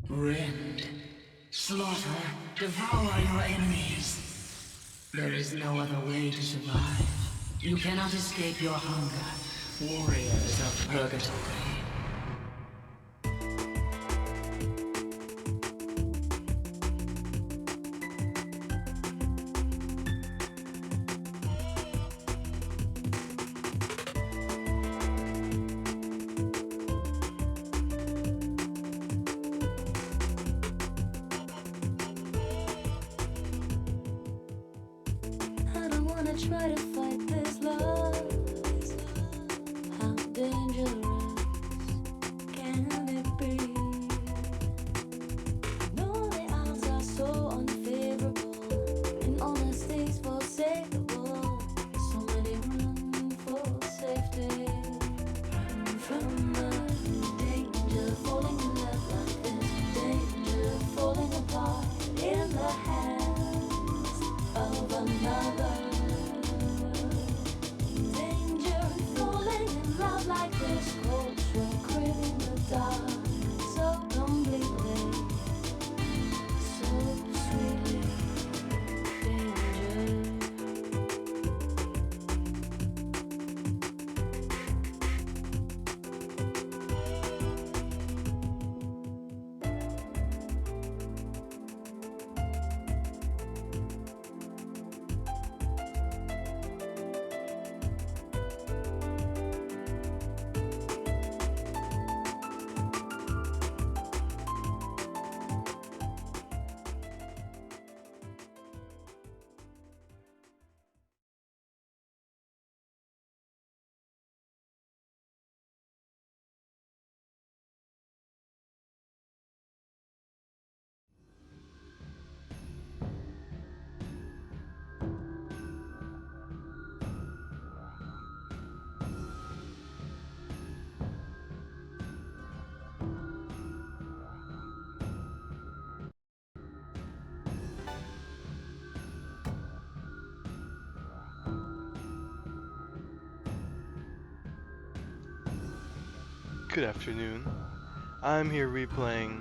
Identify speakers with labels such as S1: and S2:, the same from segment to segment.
S1: Rend, slaughter, devour your enemies. There is no other way to survive. You cannot escape your hunger, warriors of purgatory.
S2: Try to fight this love. How dangerous can it be? No, the odds are so unfavorable, and honesty's forsakable. So many run for safety, run from the danger, falling in love like this. Danger, falling apart in the hands of another. Like this cold sweat craving the dark so completely, so sweetly. Danger.
S3: Good afternoon. I'm here replaying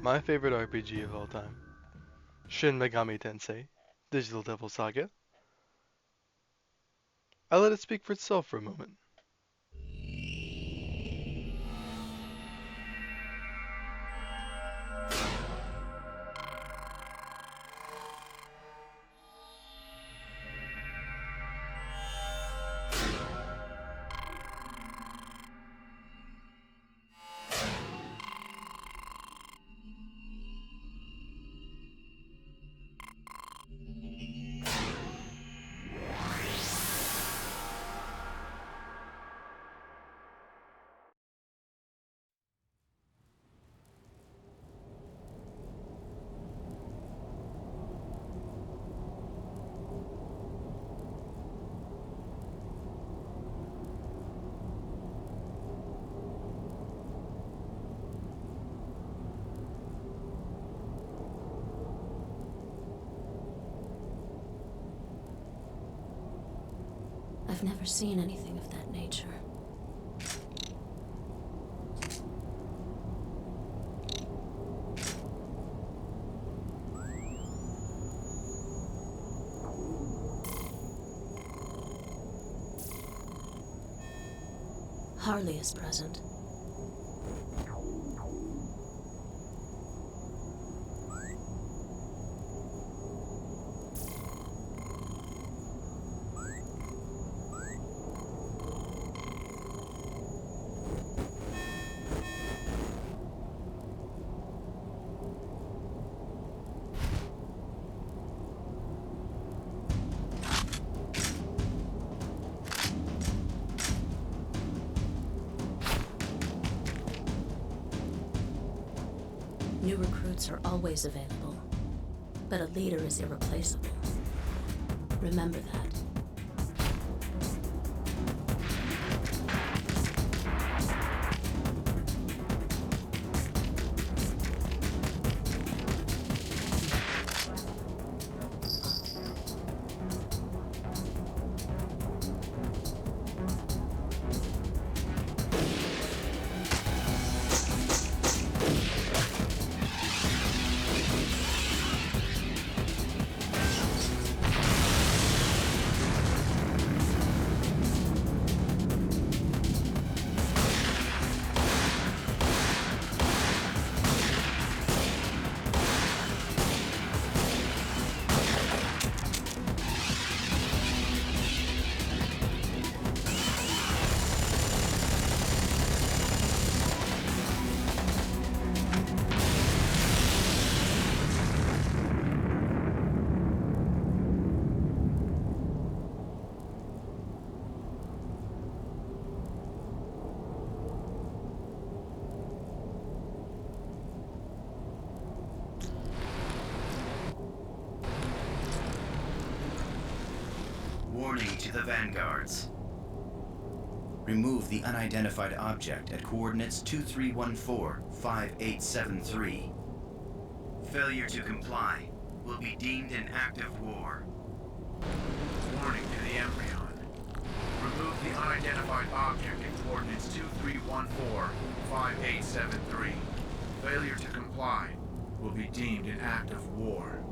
S3: my favorite RPG of all time, Shin Megami Tensei, Digital Devil Saga. I'll let it speak for itself for a moment.
S2: I've never seen anything of that nature. Harley is present. New recruits are always available, but a leader is irreplaceable. Remember that.
S4: Warning to the vanguards. Remove the unidentified object at coordinates 2314-5873. Failure to comply will be deemed an act of war.
S5: Warning to the Embryon. Remove the unidentified object at coordinates 2314-5873. Failure to comply will be deemed an act of war.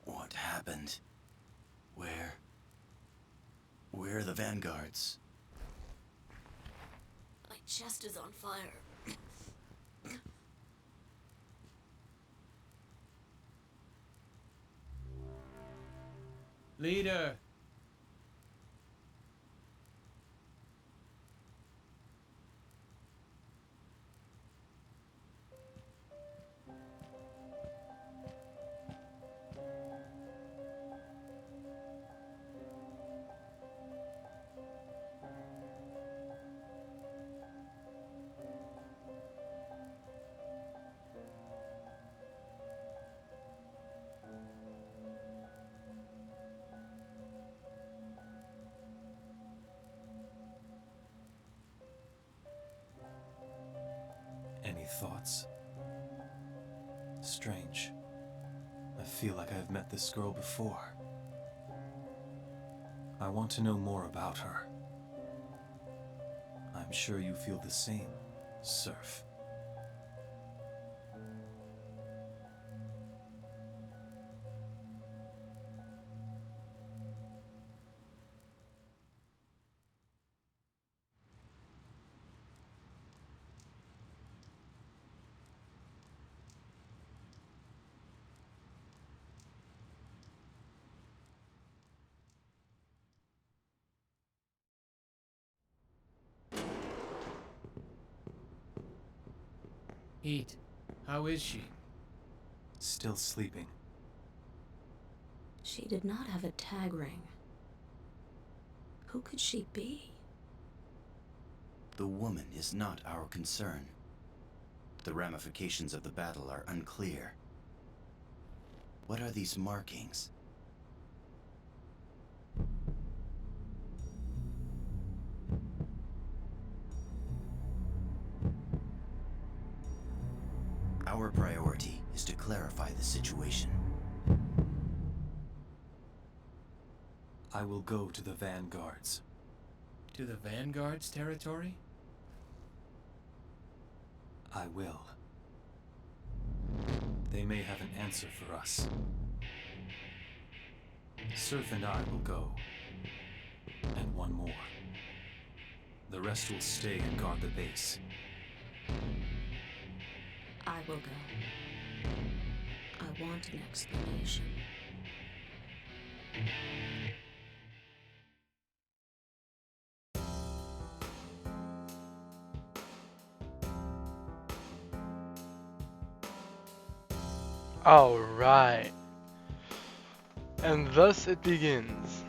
S4: What happened? Where are the vanguards?
S2: My chest is on fire.
S6: Leader!
S7: Any thoughts? Strange. I feel like I've met this girl before. I want to know more about her. I'm sure you feel the same, Surf.
S6: Heat, how is she?
S7: Still sleeping.
S2: She did not have a tag ring. Who could she be?
S4: The woman is not our concern. The ramifications of the battle are unclear. What are these markings? Our priority is to clarify the situation.
S7: I will go to the vanguards.
S6: To the Vanguard's territory?
S7: I will. They may have an answer for us. Surf and I will go. And one more. The rest will stay and guard the base.
S2: I will go. I want an explanation.
S3: Alright. And thus it begins.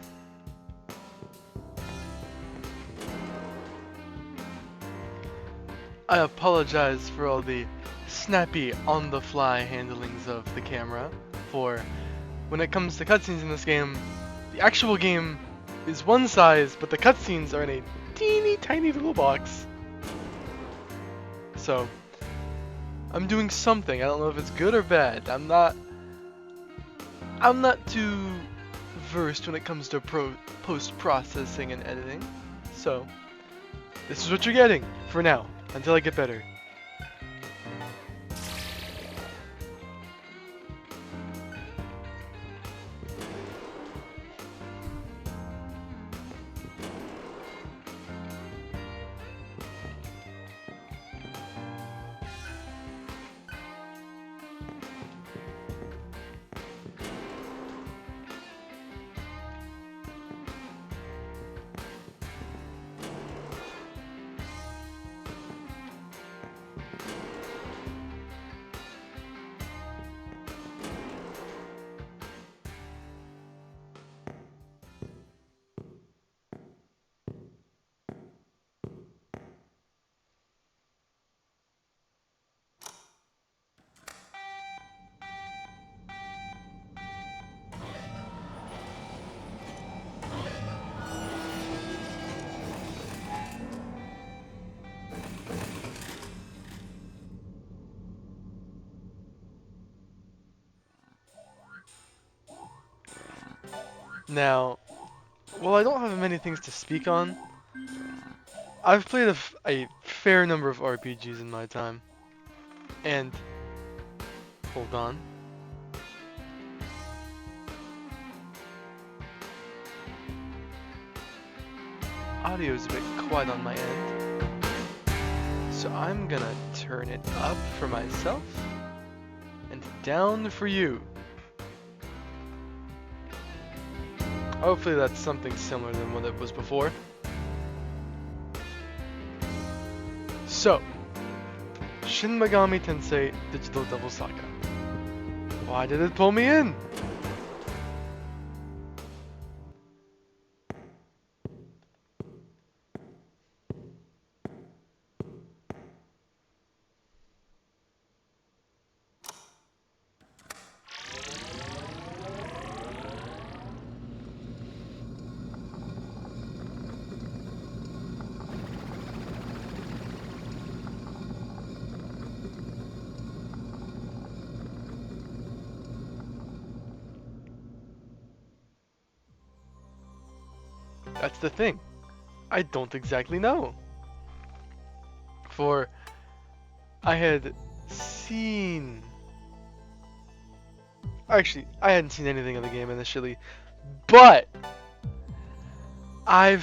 S3: I apologize for all the snappy, on-the-fly handlings of the camera, for when it comes to cutscenes in this game, the actual game is one size, but the cutscenes are in a teeny tiny little box. So, I'm doing something. I don't know if it's good or bad. I'm not too versed when it comes to post-processing and editing. So, this is what you're getting for now, until I get better. Now, while I don't have many things to speak on, I've played a fair number of RPGs in my time. And, hold on. Audio's a bit quiet on my end. So I'm gonna turn it up for myself and down for you. Hopefully that's something similar than what it was before. So, Shin Megami Tensei Digital Devil Saga. Why did it pull me in? That's the thing. I don't exactly know. For I had seen... Actually, I hadn't seen anything of the game initially, but my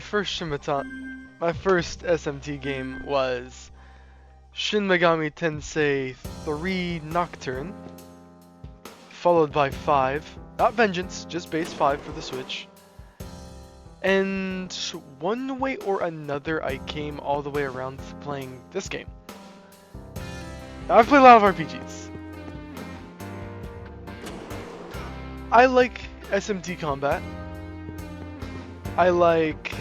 S3: first SMT game was Shin Megami Tensei 3 Nocturne, followed by 5, not Vengeance, just base 5 for the Switch. And one way or another, I came all the way around to playing this game. Now, I've played a lot of RPGs. I like SMT combat. I like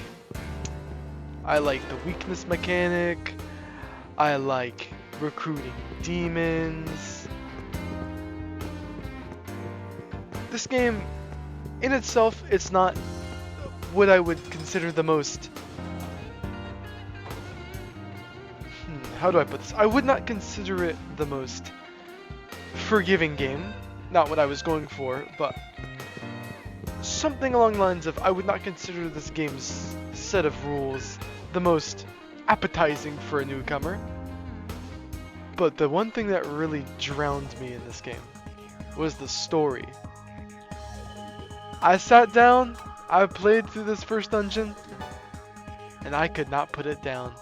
S3: the weakness mechanic. I like recruiting demons. This game, in itself, it's not what I would consider the most... how do I put this? I would not consider it the most forgiving game. Not what I was going for, but something along the lines of I would not consider this game's set of rules the most appetizing for a newcomer. But the one thing that really drowned me in this game was the story. I sat down, I played through this first dungeon, and I could not put it down.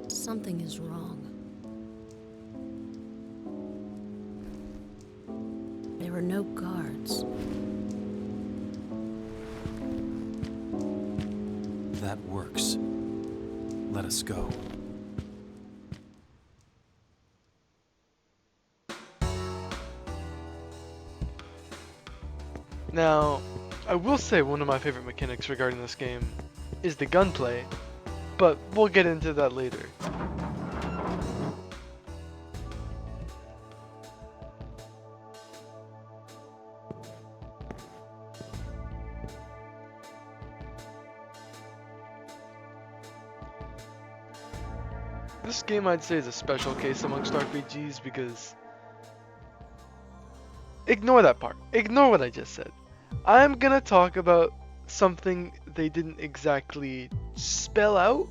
S2: Something is wrong. There are no guards.
S7: That works. Let us go.
S3: Now, I will say one of my favorite mechanics regarding this game is the gunplay, but we'll get into that later. This game I'd say is a special case amongst RPGs because... Ignore that part. Ignore what I just said. I'm gonna talk about something they didn't exactly spell out,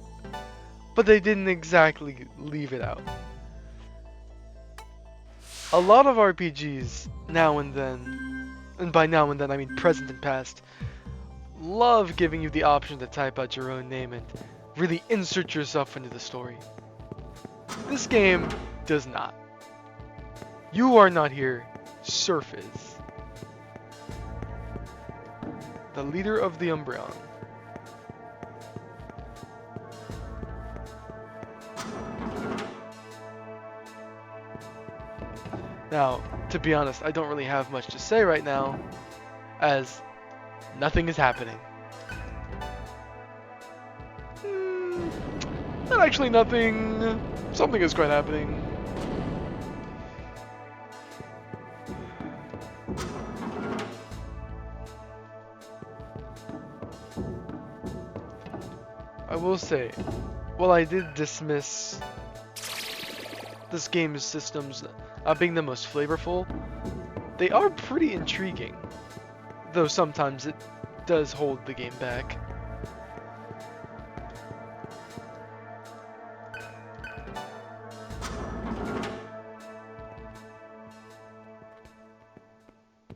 S3: but they didn't exactly leave it out. A lot of RPGs now and then, and by now and then I mean present and past, love giving you the option to type out your own name and really insert yourself into the story. This game does not. You are not here. Surf is. The leader of the Umbreon. Now, to be honest, I don't really have much to say right now, as nothing is happening. Not actually nothing. Something is quite happening. I will say, while I did dismiss this game's systems being the most flavorful, they are pretty intriguing, though sometimes it does hold the game back.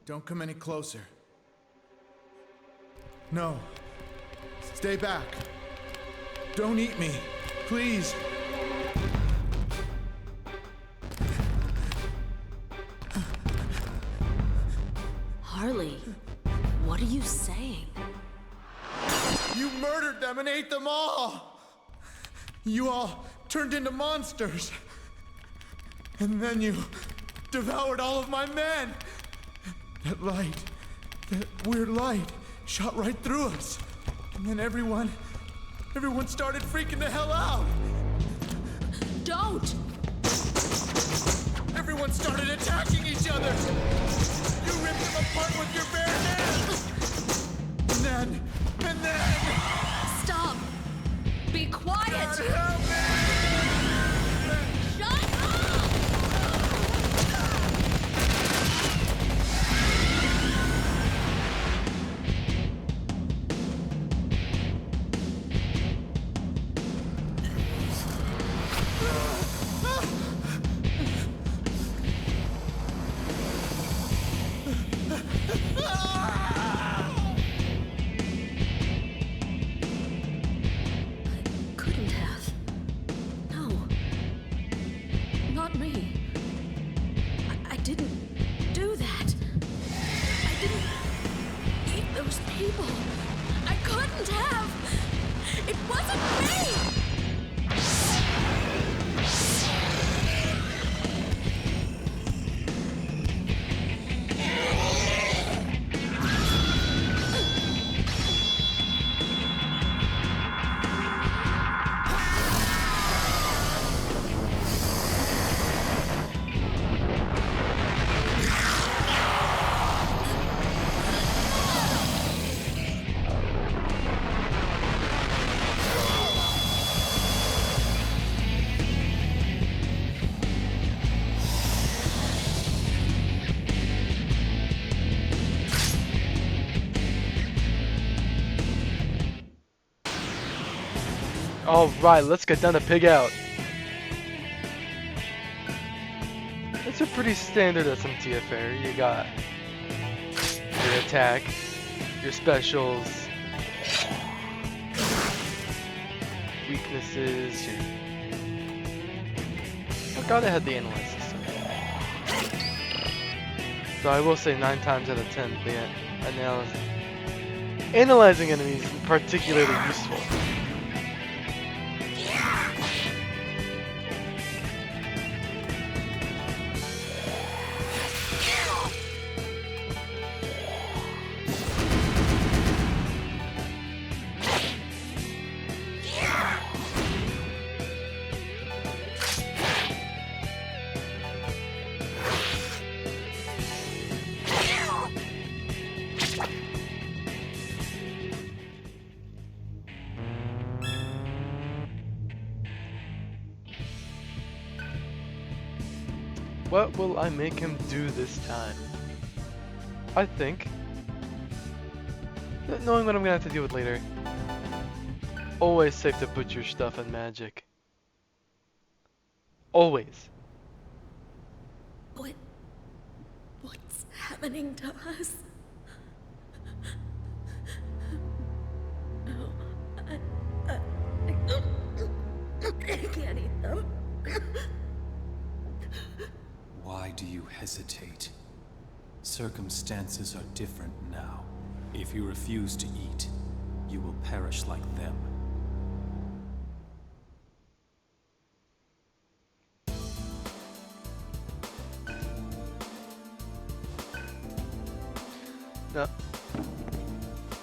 S8: Don't come any closer. No. Stay back. Don't eat me. Please.
S2: Harley, what are you saying?
S8: You murdered them and ate them all. You all turned into monsters. And then you devoured all of my men. That light, that weird light, shot right through us. And then everyone started freaking the hell out.
S2: Don't!
S8: Everyone started attacking each other. You ripped them apart with your bare hands. And then...
S2: Stop! Be quiet!
S8: God help me!
S2: Shut up! Couldn't have. No. Not me. I didn't do that. I didn't eat those people. I couldn't have. It wasn't me!
S3: Alright, let's get down to Pig Out. It's a pretty standard SMT affair. You got your attack, your specials, weaknesses, your... I forgot I had the analyze system. So I will say 9 times out of 10, analyzing enemies is particularly useful. What will I make him do this time? I think, knowing what I'm gonna have to deal with later, always safe to put your stuff in magic. Always.
S2: What's happening to us? No, I can't eat them.
S7: Why do you hesitate? Circumstances are different now. If you refuse to eat, you will perish like them.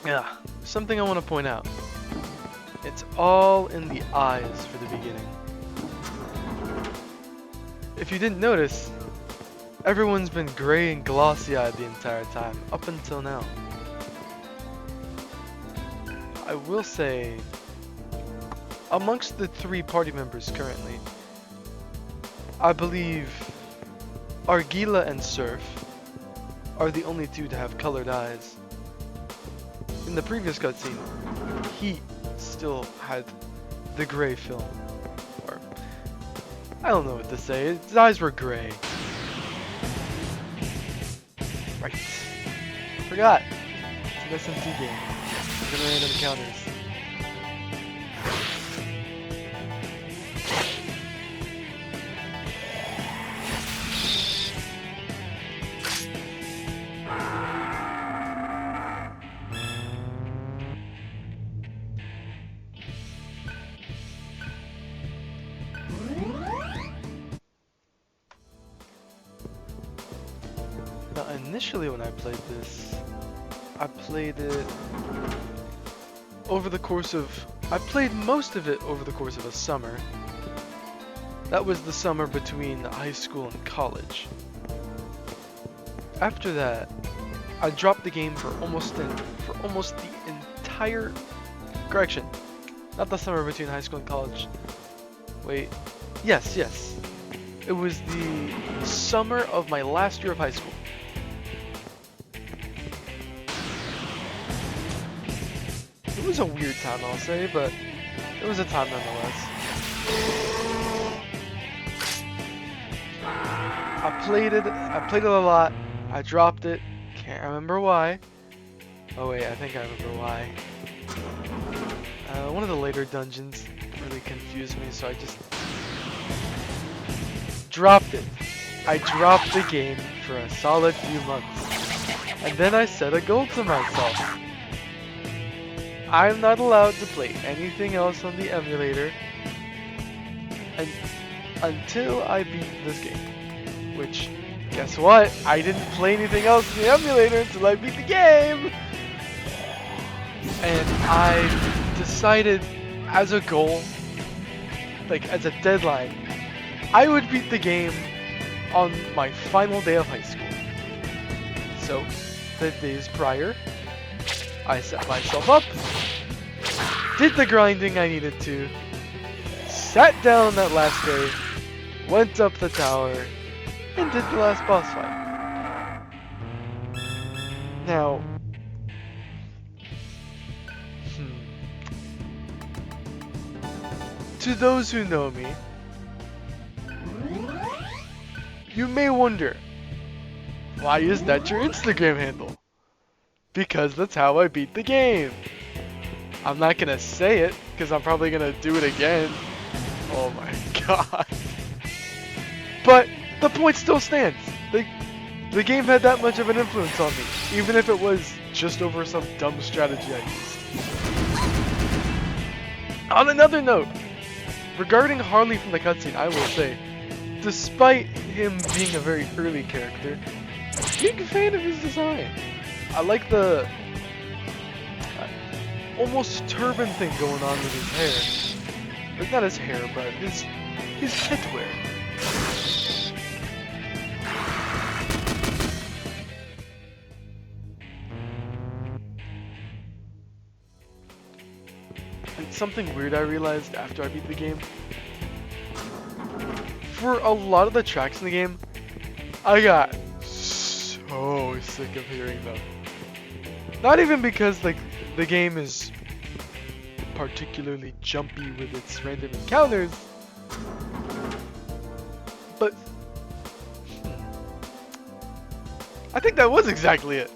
S3: Yeah, something I want to point out. It's all in the eyes for the beginning. If you didn't notice, everyone's been gray and glossy-eyed the entire time, up until now. I will say, amongst the 3 party members currently, I believe Argila and Surf are the only 2 to have colored eyes. In the previous cutscene, Heat still had the gray film. Or, I don't know what to say, his eyes were gray. Right. Forgot. It's an SMT game. With random counters. Now, initially when I played this, I played it over the course of... I played most of it over the course of a summer. That was the summer between high school and college. After that, I dropped the game for almost the entire... Correction. Not the summer between high school and college. Wait. Yes. It was the summer of my last year of high school. It was a weird time, I'll say, but it was a time nonetheless. I played it a lot. I dropped it. Can't remember why. Oh wait, I think I remember why. One of the later dungeons really confused me, so I just dropped it. I dropped the game for a solid few months. And then I set a goal to myself. I'm not allowed to play anything else on the emulator until I beat this game. Which, guess what? I didn't play anything else on the emulator until I beat the game! And I decided as a goal, like as a deadline, I would beat the game on my final day of high school. So, the days prior, I set myself up, did the grinding I needed to, sat down on that last day, went up the tower, and did the last boss fight. Now, to those who know me, you may wonder, why is that your Instagram handle? because that's how I beat the game. I'm not gonna say it, because I'm probably gonna do it again. Oh my god. But the point still stands. The game had that much of an influence on me, even if it was just over some dumb strategy I used. On another note, regarding Harley from the cutscene, I will say, despite him being a very early character, big fan of his design. I like the almost turban thing going on with his hair. Like, not his hair, but his headwear. And something weird I realized after I beat the game. For a lot of the tracks in the game, I got so sick of hearing them. Not even because like the game is particularly jumpy with its random encounters, but I think that was exactly it.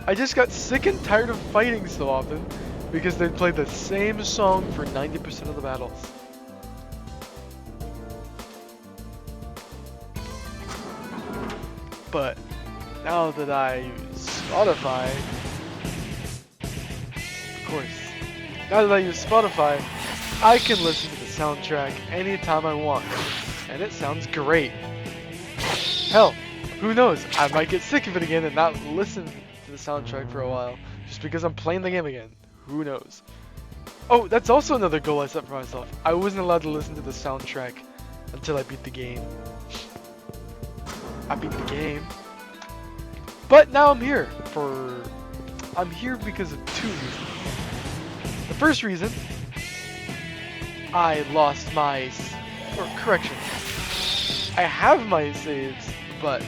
S3: I just got sick and tired of fighting so often because they'd play the same song for 90% of the battles. But now that I use Spotify, of course, now that I use Spotify, I can listen to the soundtrack anytime I want, and it sounds great. Hell, who knows, I might get sick of it again and not listen to the soundtrack for a while, just because I'm playing the game again. Who knows? Oh, that's also another goal I set for myself. I wasn't allowed to listen to the soundtrack until I beat the game. I beat the game. But now I'm here I'm here because of two reasons. The first reason, I lost my, correction, I have my saves, but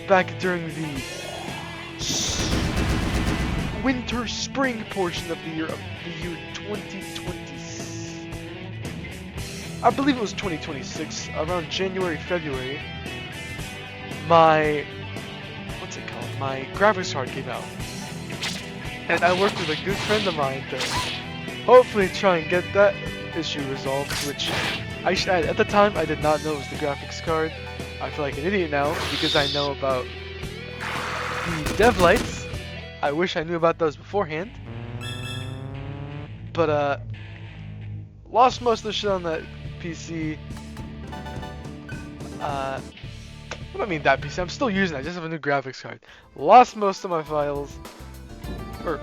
S3: back during the winter spring portion of the year 2020, I believe it was 2026, around January, February, my graphics card came out, and I worked with a good friend of mine to hopefully try and get that issue resolved, which at the time I did not know it was the graphics card. I feel like an idiot now because I know about the dev lights. I wish I knew about those beforehand, but lost most of the shit on that PC. What do I mean that PC? I'm still using it, I just have a new graphics card. Lost most of my files, or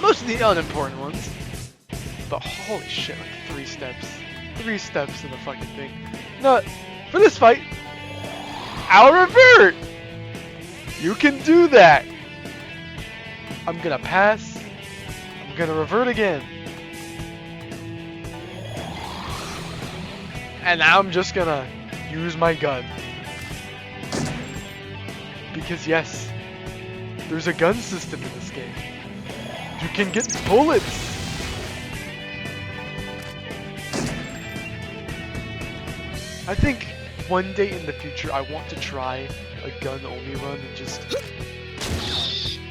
S3: most of the unimportant ones, but holy shit, like 3 steps in the fucking thing. No, for this fight, I'll revert! You can do that! I'm gonna pass, I'm gonna revert again. And now I'm just gonna use my gun. Because yes, there's a gun system in this game. You can get bullets! I think one day in the future I want to try a gun-only run and just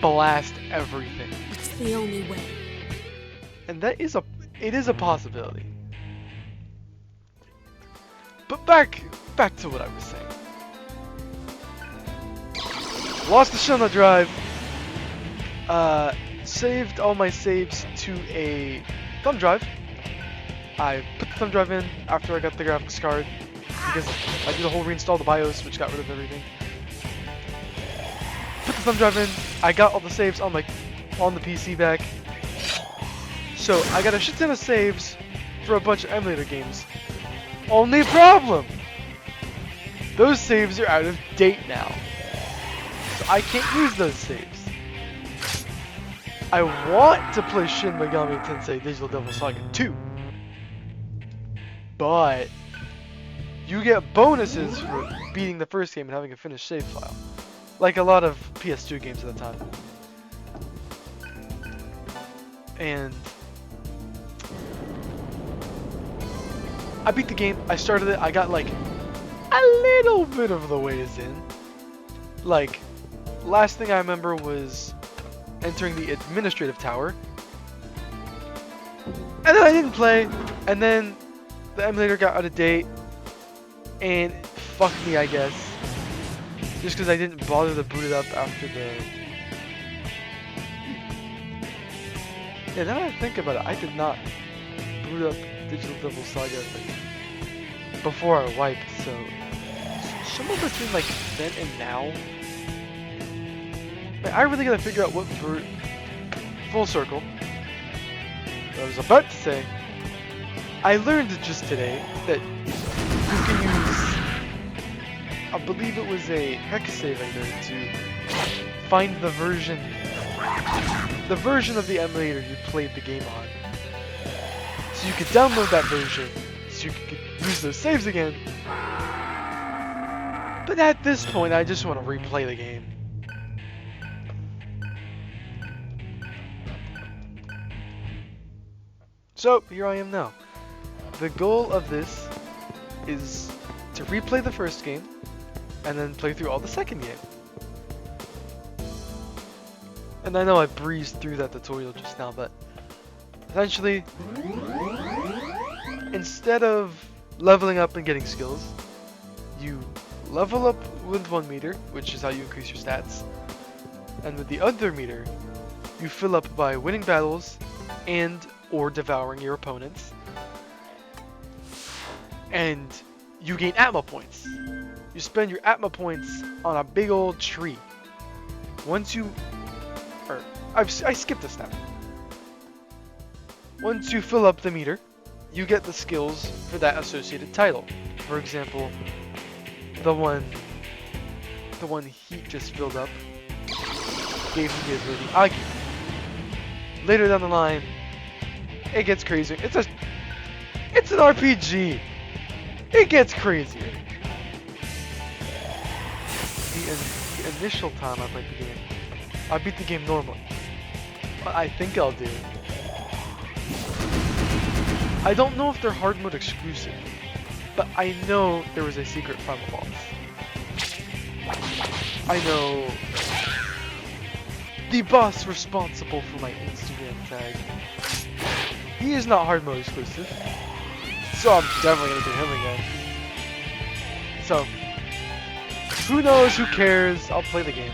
S3: blast everything.
S2: It's the only way.
S3: And it is a possibility. But back to what I was saying. Lost the shit on the drive. Saved all my saves to a thumb drive. I put the thumb drive in after I got the graphics card because I did a whole reinstall the BIOS, which got rid of everything. Put the thumb drive in. I got all the saves on the PC back. So I got a shit ton of saves for a bunch of emulator games. Only problem, those saves are out of date now. So I can't use those saves. I want to play Shin Megami Tensei Digital Devil Saga 2. But you get bonuses for beating the first game and having a finished save file. Like a lot of PS2 games at the time. And I beat the game, I started it, I got like a little bit of the ways in. Like, last thing I remember was entering the administrative tower. And then I didn't play, and then the emulator got out of date, and it fucked me, I guess. Just because I didn't bother to boot it up after the... Yeah, now that I think about it, I did not boot up Digital Devil Saga like, before I wiped, so... Somewhere between like then and now... Man, I really gotta figure out what full circle. I was about to say, I learned just today that you can use, I believe it was a hex save I learned to find the version of the emulator you played the game on. So you could download that version, so you could use those saves again. But at this point, I just want to replay the game. So, here I am now. The goal of this is to replay the first game, and then play through all the second game. And I know I breezed through that tutorial just now, but essentially, instead of leveling up and getting skills, you level up with 1 meter, which is how you increase your stats, and with the other meter, you fill up by winning battles and or devouring your opponents, and you gain Atma points. You spend your Atma points on a big old tree. Once you... I skipped a step. Once you fill up the meter, you get the skills for that associated title. For example, the one Heat just filled up gave me the ability Agi. Later down the line, it gets crazier. It's an RPG. It gets crazier. The initial time I played the game, I beat the game normally. What I think I'll do, I don't know if they're hard mode exclusive, but I know there was a secret final boss. I know the boss responsible for my Instagram tag. He is not hard mode exclusive, so I'm definitely gonna do him again. So, who knows, who cares, I'll play the game.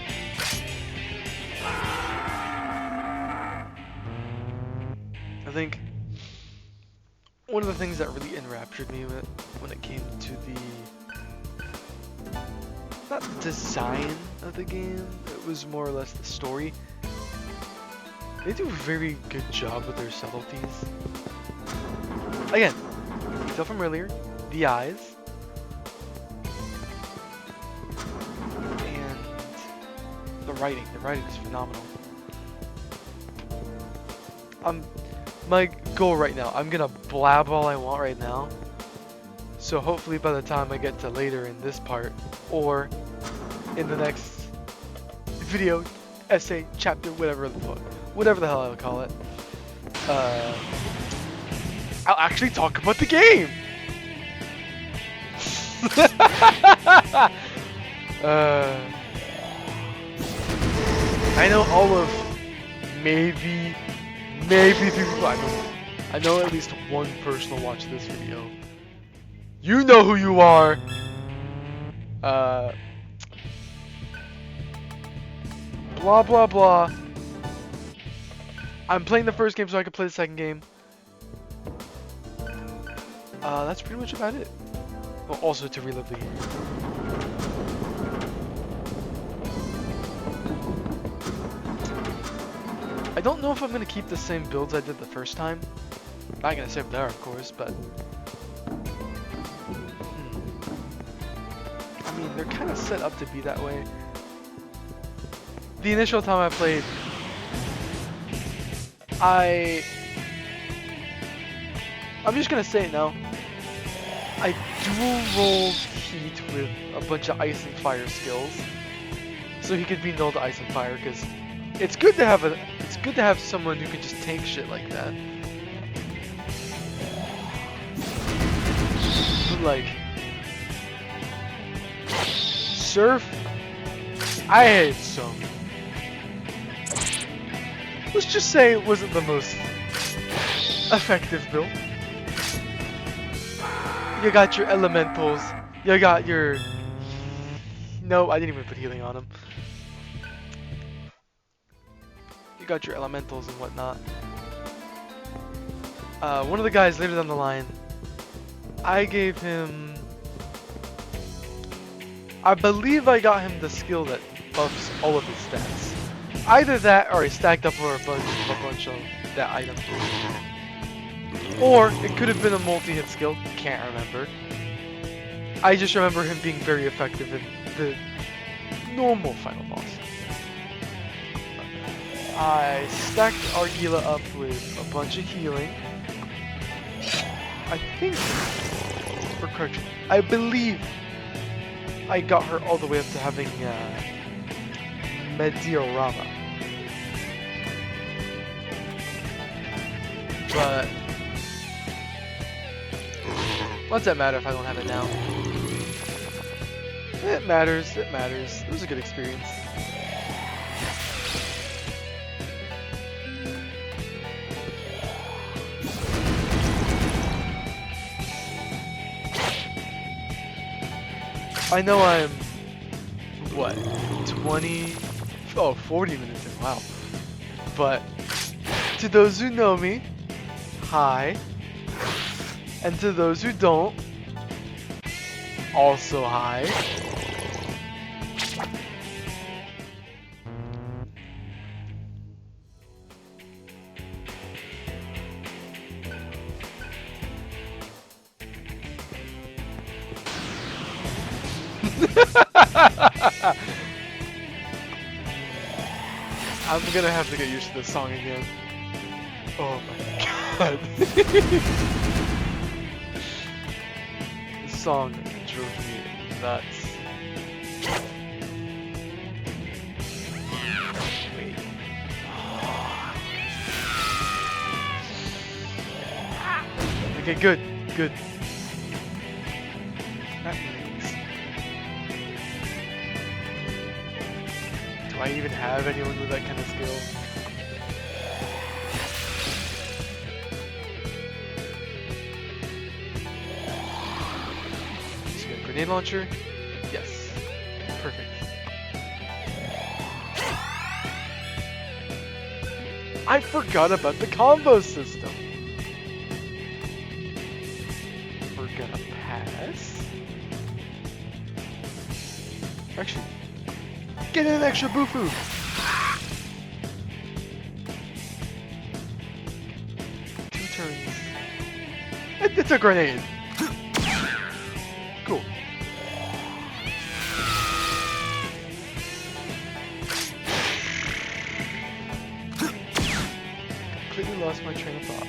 S3: I think one of the things that really enraptured me when it came to the, not design of the game, it was more or less the story. They do a very good job with their subtleties. Again, you can tell from earlier, the eyes, and the writing. The writing is phenomenal. My goal right now, I'm gonna blab all I want right now. So hopefully by the time I get to later in this part, or in the next video, essay, chapter, whatever the hell I'll call it, I'll actually talk about the game! I know all of maybe 3 people. I know at least one person will watch this video. You know who you are! Blah blah blah. I'm playing the first game so I can play the second game. That's pretty much about it. Well, also to relive the game. I don't know if I'm gonna keep the same builds I did the first time. I'm not gonna save there, of course, but I mean, they're kind of set up to be that way. The initial time I played, I'm just gonna say it now. I dual rolled Heat with a bunch of ice and fire skills, so he could be null to ice and fire. Because it's good to have someone who can just tank shit like that. But like Surf, I hate some. let's just say it wasn't the most effective build. You got your elementals. You got your... No, I didn't even put healing on him. You got your elementals and whatnot. One of the guys later down the line, I gave him... I believe I got him the skill that buffs all of his stats. Either that or he stacked up for a bunch of that item. Or it could have been a multi-hit skill, can't remember. I just remember him being very effective in the normal final boss. I stacked Argila up with a bunch of healing. I think, or correction, I believe I got her all the way up to having Mediorama. But what's that matter if I don't have it now? It matters, it matters. It was a good experience. I know I'm, what, 40 minutes in, wow. But to those who know me, hi. And to those who don't, also hi. I'm gonna have to get used to this song again. Oh my god. This song drove me nuts. Wait. Okay, good, good. That means... Do I even have anyone with that kind of skill? Grenade launcher? Yes. Perfect. I forgot about the combo system. We're gonna pass. Actually, get an extra bufu. Two turns. It's a grenade. Cool. Completely lost my train of thought.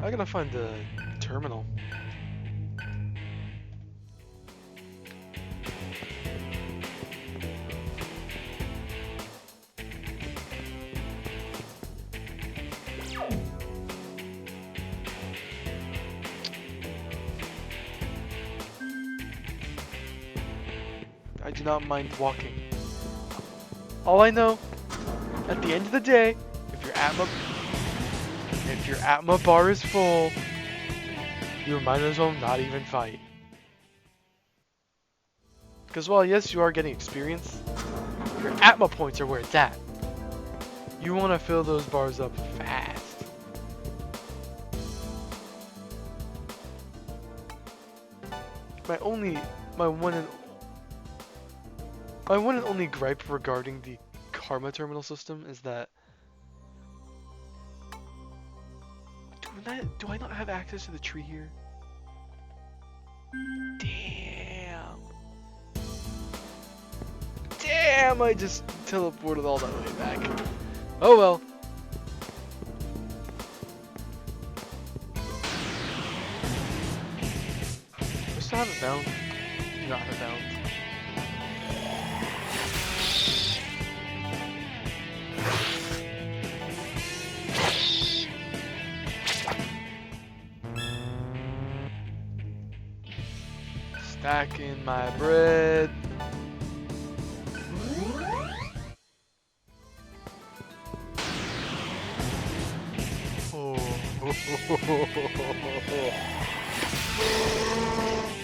S3: I gotta find the terminal. I do not mind walking. All I know, at the end of the day, if your Atma bar is full, you might as well not even fight. Because while yes, you are getting experience, your Atma points are where it's at. You want to fill those bars up fast. My one and only gripe regarding the Karma terminal system is that do I not have access to the tree here? Damn, I just teleported all that way back. Oh well. I still have it bound. Do not have it bound. Stacking my bread.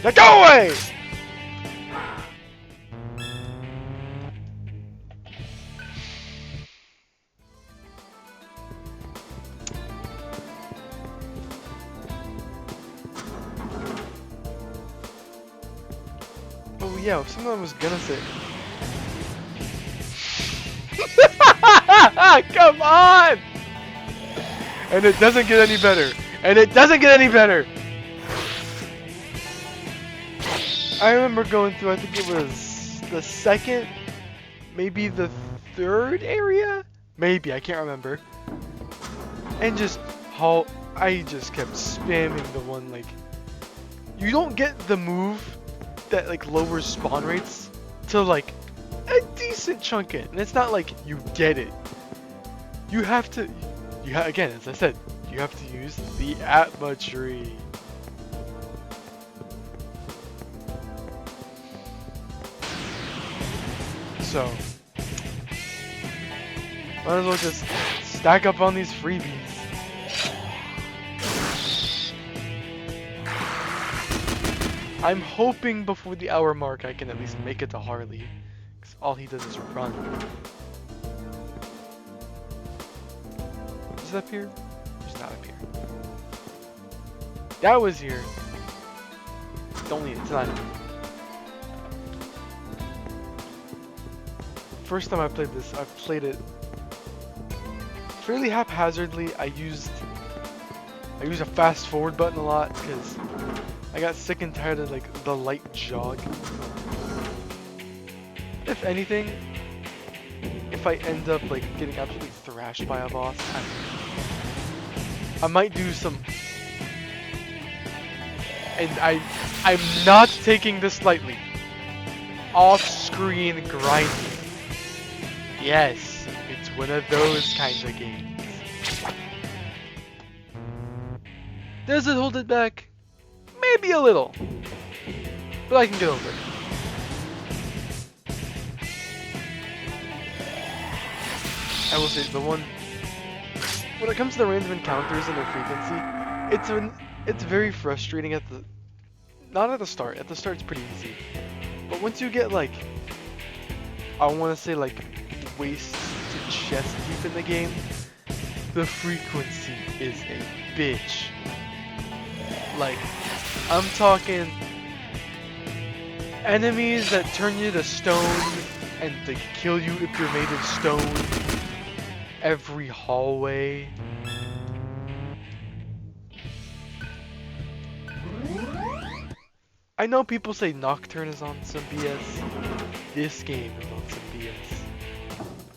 S3: Now go away! Oh yeah, something I was gonna say. Come on! And it doesn't get any better. And it doesn't get any better. I remember going through, I think it was the second, maybe the third area? Maybe, I can't remember. And just how I just kept spamming the one, like, you don't get the move that like lowers spawn rates to like a decent chunk in. And it's not like you get it. You have to, again, as I said, you have to use the Atma tree. So, might as well just stack up on these freebies. I'm hoping before the hour mark I can at least make it to Harley, because all he does is run. Is that up here? He's not up here. That was here. Don't need it, it's not. First time I played this, I've played it fairly haphazardly. I use a fast forward button a lot because I got sick and tired of like the light jog. If anything, if I end up like getting absolutely thrashed by a boss, I might do some, and I'm not taking this lightly, off-screen grinding. Yes, it's one of those kinds of games. Does it hold it back? Maybe a little, but I can get over it. I will say the one, when it comes to the random encounters and their frequency, it's very frustrating at the, not at the start. At the start it's pretty easy, but once you get like, I want to say like waist to chest deep in the game, the frequency is a bitch. Like, I'm talking enemies that turn you to stone and they kill you if you're made of stone. Every hallway. I know people say Nocturne is on some BS. This game is on some BS.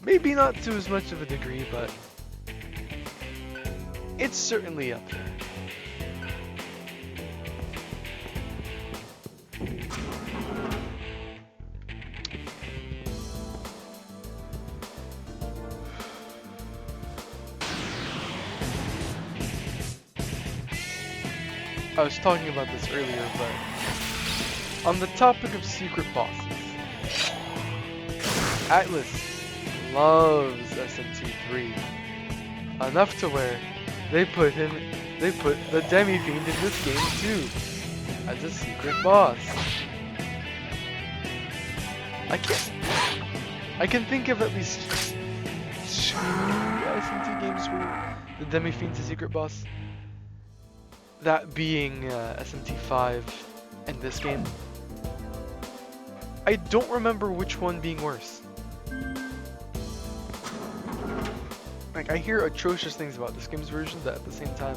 S3: Maybe not to as much of a degree, but it's certainly up there. I was talking about this earlier, but on the topic of secret bosses, Atlas loves SMT3 enough to where they put the Demi-Fiend in this game too as a secret boss. I can think of at least 2 SMT games where the Demi-Fiend's a secret boss. That being SMT5 and this game. I don't remember which one being worse. Like, I hear atrocious things about this game's version, but at the same time,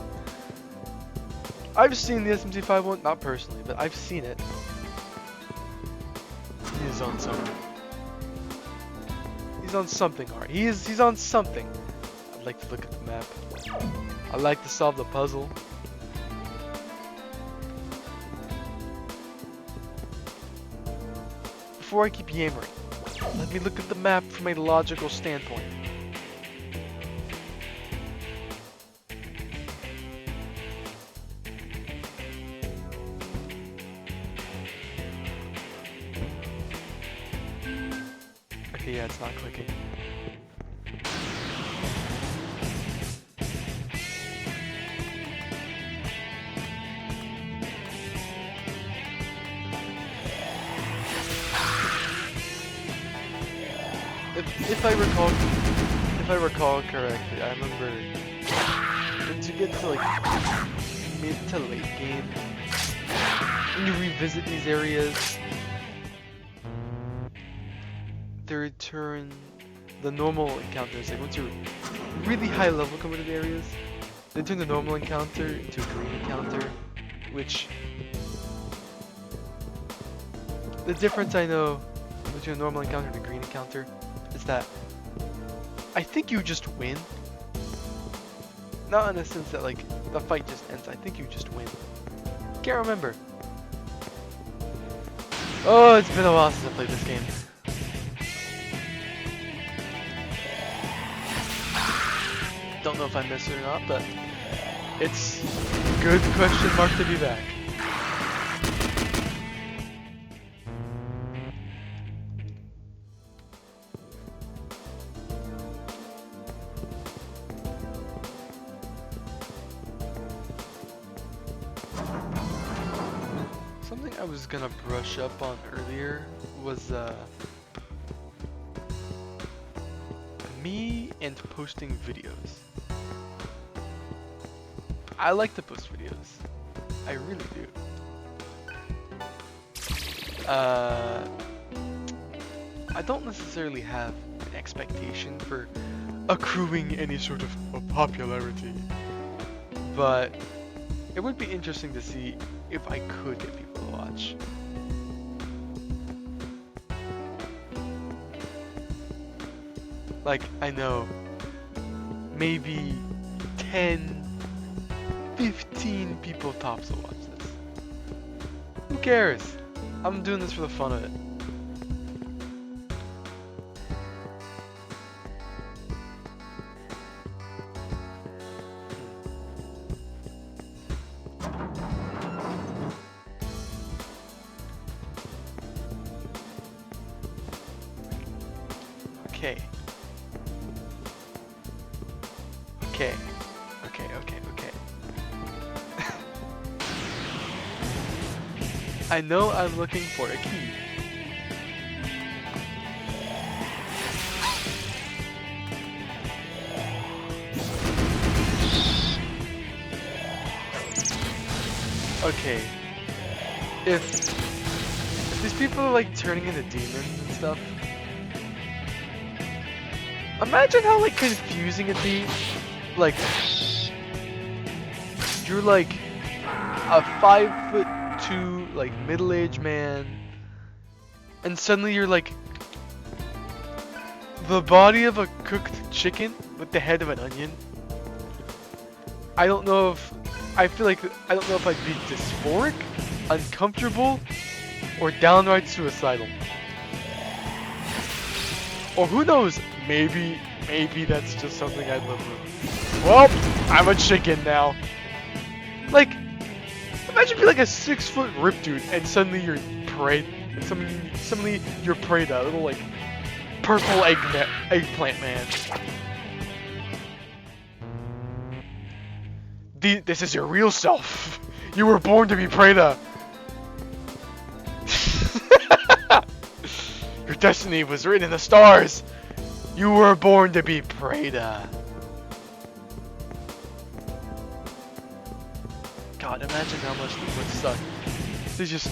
S3: I've seen the SMT5 one, not personally, but I've seen it. He's on something. He's on something, alright. He's on something. I'd like to look at the map. I'd like to solve the puzzle. Before I keep yammering, let me look at the map from a logical standpoint. Okay, yeah, it's not clicking. if I recall correctly, I remember once you get to like mid to late game, when you revisit these areas, they return the normal encounters. Like once you're really high level coming to the areas, they turn the normal encounter into a green encounter, which the difference I know between a normal encounter and a green encounter is that I think you just win. Not in the sense that like the fight just ends. I think you just win. Can't remember. Oh, it's been a while since I played this game. Don't know if I missed it or not, but it's good question mark to be back. Something I was gonna brush up on earlier was me and posting videos. I like to post videos. I really do. I don't necessarily have an expectation for accruing any sort of popularity, but it would be interesting to see if I could get people to watch. Like, I know, maybe 10, 15 people tops will watch this. Who cares? I'm doing this for the fun of it. Okay. Okay. I know I'm looking for a key. Okay. If these people are like turning into demons and stuff, imagine how like confusing it'd be. Like, you're like a 5'2" like middle-aged man, and suddenly you're like the body of a cooked chicken with the head of an onion. I don't know if I'd be dysphoric, uncomfortable, or downright suicidal. Or who knows, maybe that's just something I'd live with. Well, I'm a chicken now. Like, imagine being like a 6-foot rip dude and suddenly you're suddenly you're preta, a little like purple eggplant man. This is your real self. You were born to be preta. Your destiny was written in the stars. You were born to be preta. God, imagine how much this would suck. They just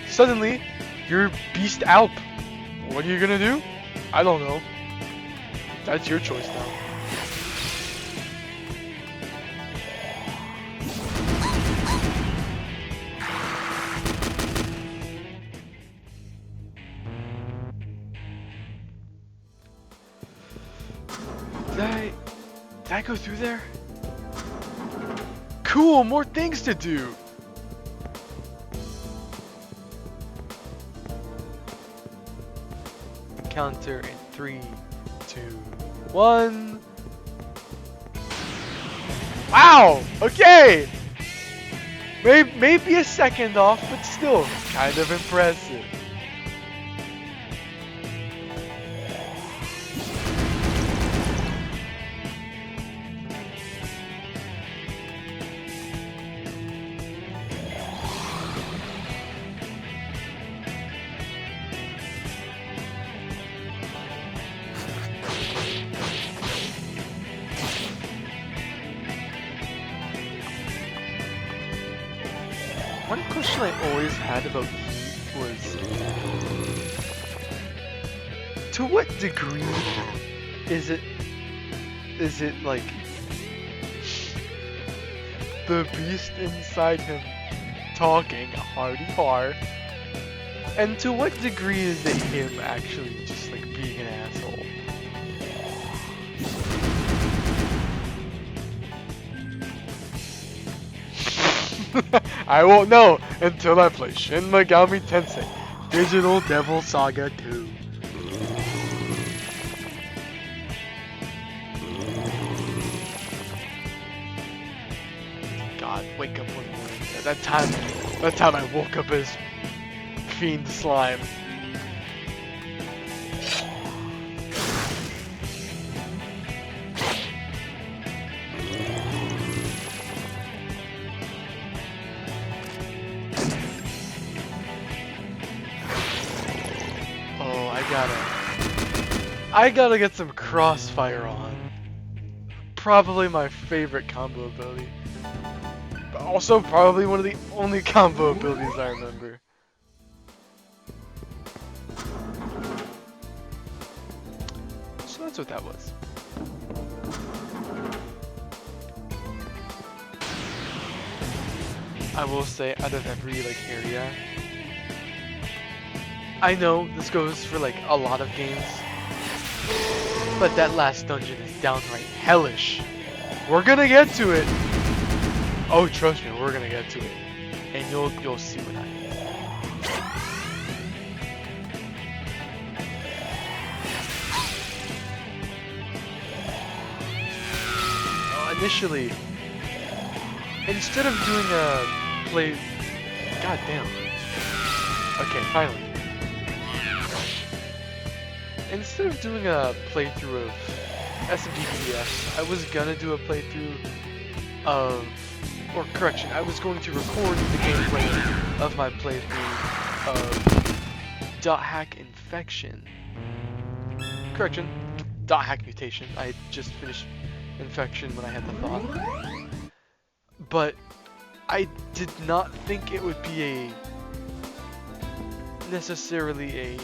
S3: suddenly you're Beast Alp. What are you gonna do? I don't know. That's your choice now. Did I go through there? Cool, more things to do! Encounter in 3, 2, 1. Wow! Okay! Maybe a second off, but still kind of impressive. question I always had about Heat was, to what degree is it like the beast inside him talking hardy har, and to what degree is it him actually just like being an asshole? I won't know until I play Shin Megami Tensei Digital Devil Saga 2. God, wake up one morning. At that time I woke up as Fiend Slime. I gotta get some crossfire on. Probably my favorite combo ability. But also probably one of the only combo abilities I remember. So that's what that was. I will say, out of every like area, I know this goes for like a lot of games, but that last dungeon is downright hellish. We're gonna get to it. Oh, trust me, we're gonna get to it, and you'll see what I mean. Initially, instead of doing a play, god damn. Okay, finally. Instead of doing a playthrough of SMT DDS, I was gonna do a playthrough of, or correction, I was going to record the gameplay of my playthrough of .hack Infection. Correction, .hack Mutation. I had just finished Infection when I had the thought. But I did not think it would be necessarily a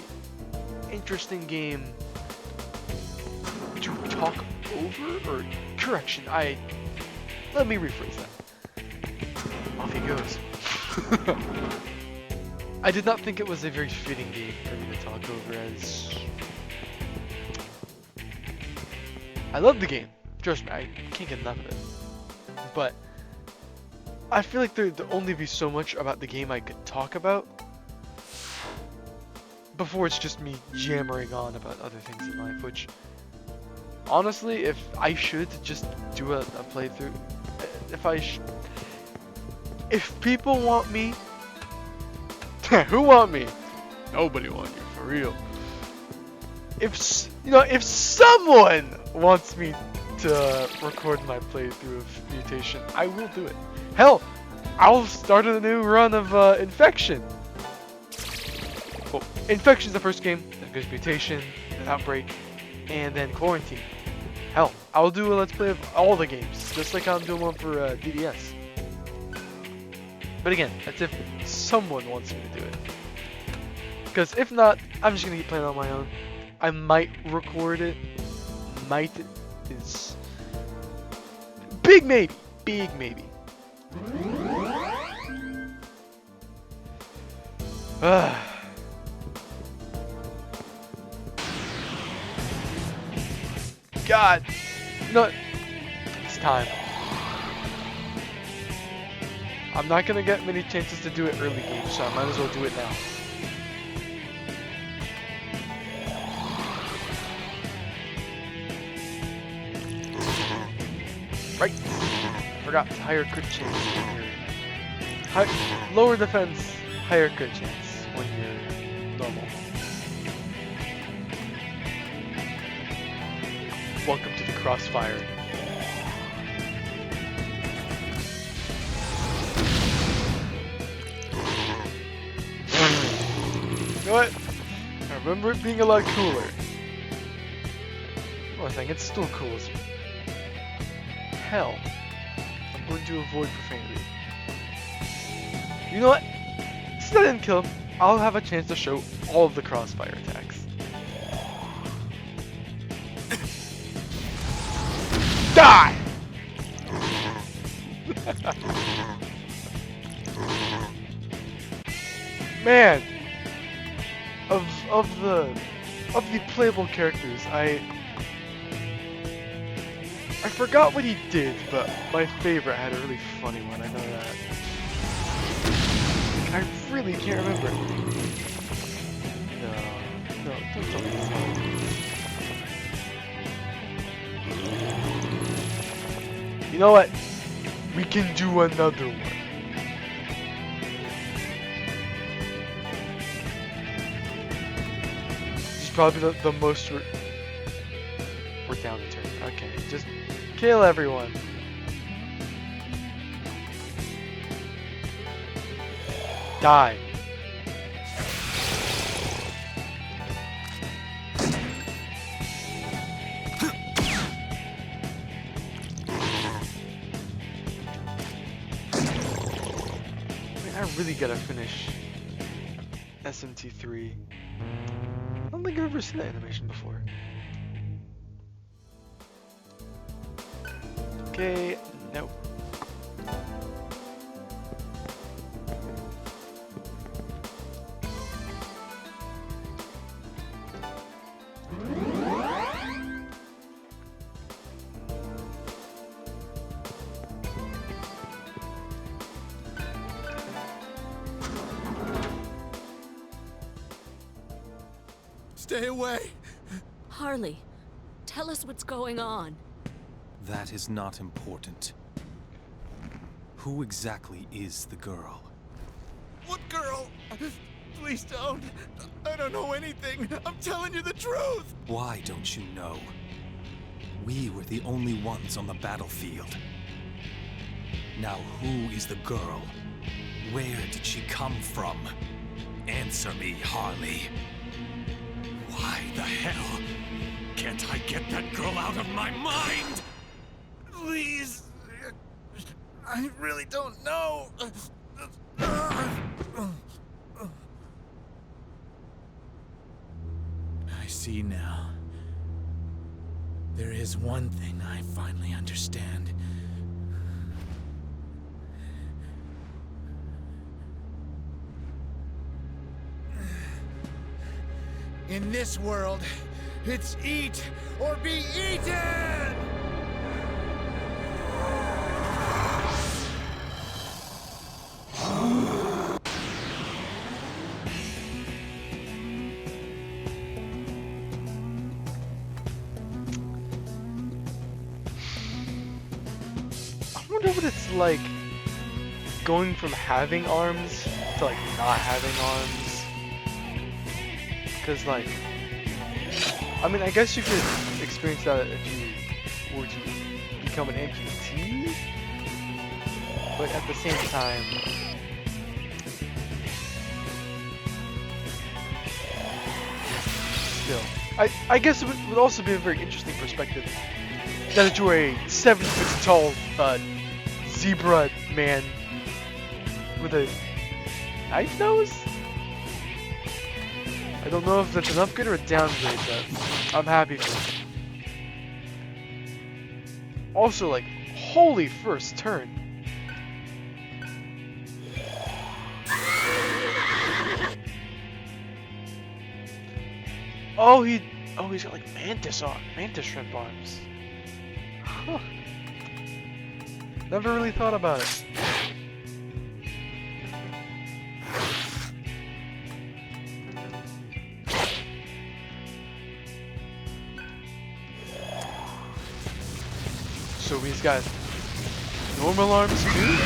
S3: interesting game to talk over, or correction, let me rephrase that. Off he goes. I did not think it was a very fitting game for me to talk over, as I love the game. Trust me, I can't get enough of it. But I feel like there'd only be so much about the game I could talk about before it's just me jammering on about other things in life, which, honestly, if I should just do a playthrough, if people want me, who want me? Nobody wants you, for real. If someone wants me to record my playthrough of Mutation, I will do it. Hell, I'll start a new run of Infection. Well, Infection's the first game, then goes Mutation, then Outbreak, and then Quarantine. Hell, I'll do a Let's Play of all the games, just like I'm doing one for DDS. But again, that's if someone wants me to do it. Because if not, I'm just going to keep playing on my own. I might record it. Might is big maybe. Big maybe. God, no, it's time. I'm not gonna get many chances to do it early game, so I might as well do it now. Right, forgot higher crit chance when you're lower defense, higher crit chance when you're normal. Welcome to the crossfire. You know what? I remember it being a lot cooler. Oh, I think it's still cool as hell. I'm going to avoid profanity. You know what? since I didn't kill him, I'll have a chance to show all of the crossfire attacks. Die! Man, of the playable characters, I forgot what he did, but my favorite had a really funny one. I know that. I really can't remember. No, don't tell me this one. You know what? We can do another one. This is probably the most. We're down to turn. Okay, just kill everyone. Die. I really gotta finish SMT 3. I don't think I've ever seen that animation before. Okay, no.
S8: Stay away!
S9: Harley, tell us what's going on.
S7: That is not important. Who exactly is the girl?
S8: What girl? Please don't. I don't know anything. I'm telling you the truth.
S7: Why don't you know? We were the only ones on the battlefield. Now who is the girl? Where did she come from? Answer me, Harley. Why the hell can't I get that girl out of my mind?
S8: Please. I really don't know. I see now. There is one thing I finally understand. In this world, it's eat or be eaten!
S3: I wonder what it's like going from having arms to like not having arms. Because like, I mean, I guess you could experience that if you were to become an amputee, but at the same time, still, I guess it would also be a very interesting perspective that you're a 7 foot tall zebra man with a knife nose. I don't know if that's an upgrade or a downgrade, but I'm happy for it. Also, like, holy first turn. He's got like mantis shrimp arms. Huh. Never really thought about it. So he's got normal arms too?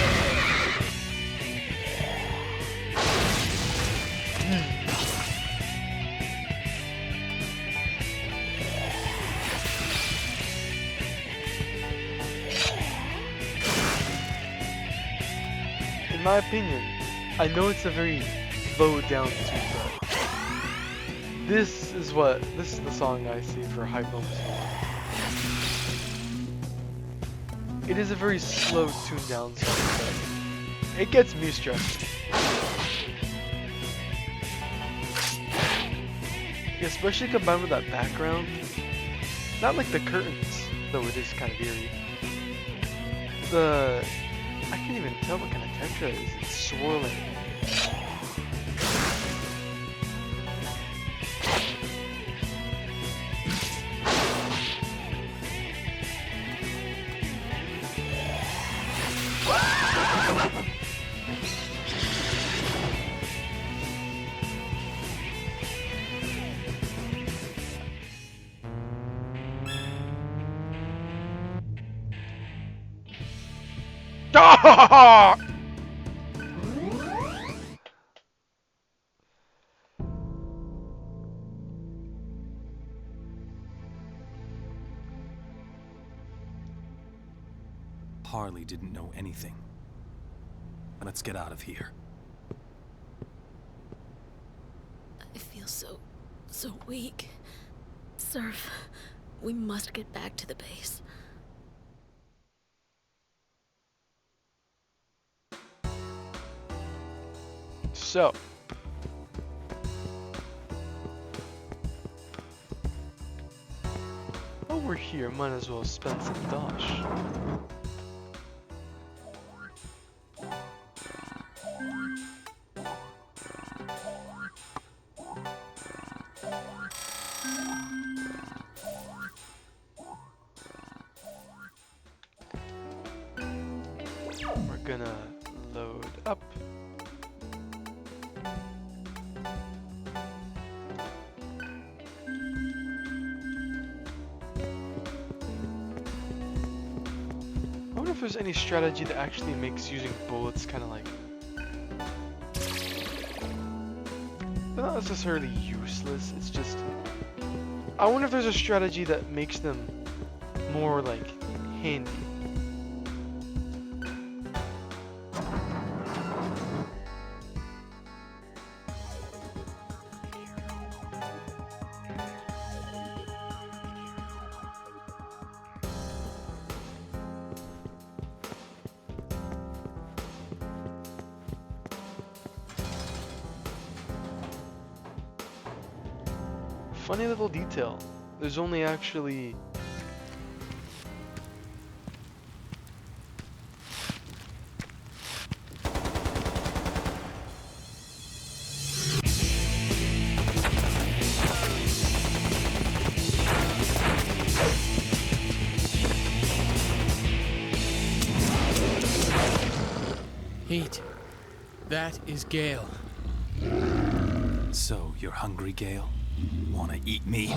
S3: In my opinion, I know it's a very low down tune, but this is the song I see for hype moments. It is a very slow tuned down song, but it gets me stressed. Especially combined with that background. Not like the curtains, though it is kind of eerie. I can't even tell what kind of texture it is. It's swirling.
S7: Harley didn't know anything. Let's get out of here.
S9: I feel so weak. Surf, we must get back to the base.
S3: So, while we're here, might as well spend some dosh. We're gonna load up. I wonder if there's any strategy that actually makes using bullets kind of like... They're not necessarily useless, it's just... I wonder if there's a strategy that makes them more like handy. Funny little detail. There's only actually...
S6: Heat. That is Gale.
S7: So, you're hungry, Gale? Wanna eat me?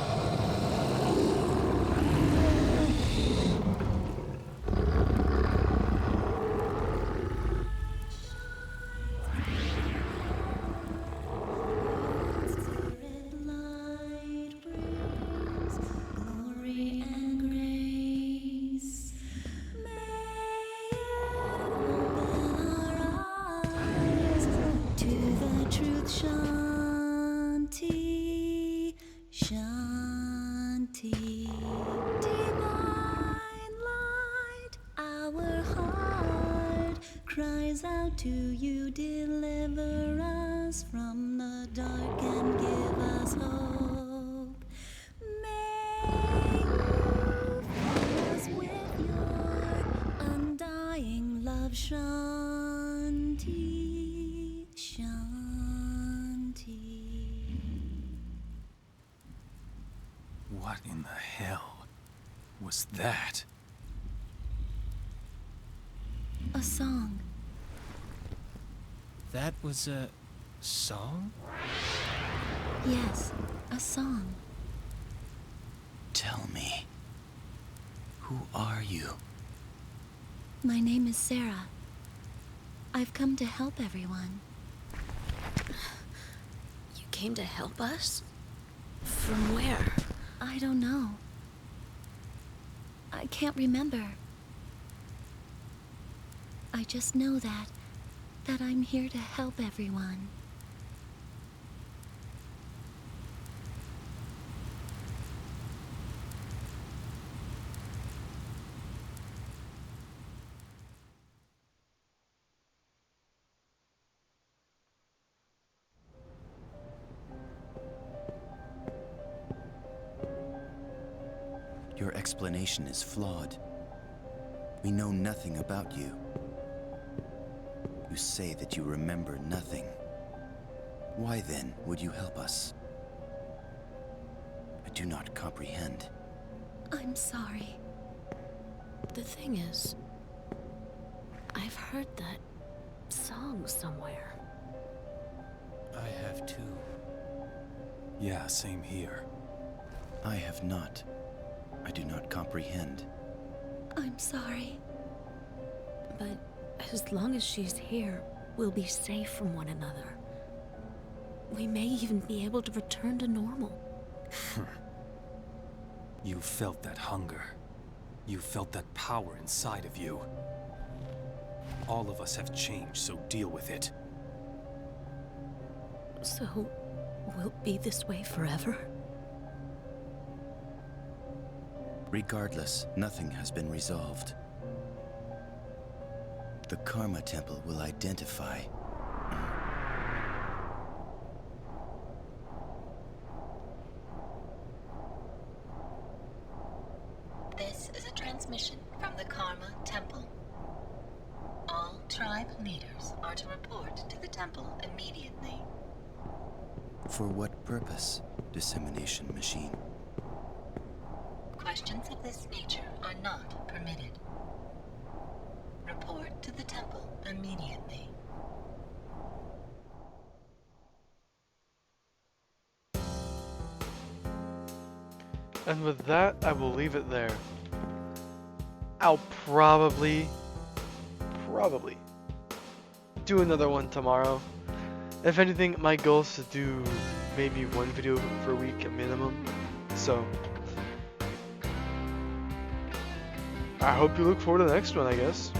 S2: Cries out to you, deliver us from the dark and give us hope. May you fill us with your undying love, Shanti, Shanti.
S7: What in the hell was that?
S2: A song.
S6: That was a song?
S2: Yes, a song.
S4: Tell me, who are you?
S2: My name is Sarah. I've come to help everyone.
S9: You came to help us? From where?
S2: I don't know. I can't remember. I just know that I'm here to help everyone.
S4: Your explanation is flawed. We know nothing about you. You say that you remember nothing. Why then would you help us? I do not comprehend.
S9: I'm sorry. The thing is, I've heard that song somewhere.
S6: I have too.
S7: Yeah, same here.
S4: I have not. I do not comprehend.
S9: I'm sorry. But as long as she's here, we'll be safe from one another. We may even be able to return to normal.
S7: You felt that hunger. You felt that power inside of you. All of us have changed, so deal with it.
S9: So, we'll be this way forever?
S4: Regardless, nothing has been resolved. The Karma Temple will identify.
S10: This is a transmission from the Karma Temple. All tribe leaders are to report to the temple immediately.
S4: For what purpose, dissemination machine?
S10: Questions of this nature are not permitted. Report to the temple immediately.
S3: And with that, I will leave it there. I'll probably do another one tomorrow. If anything, my goal is to do maybe one video per week at minimum. So, I hope you look forward to the next one, I guess.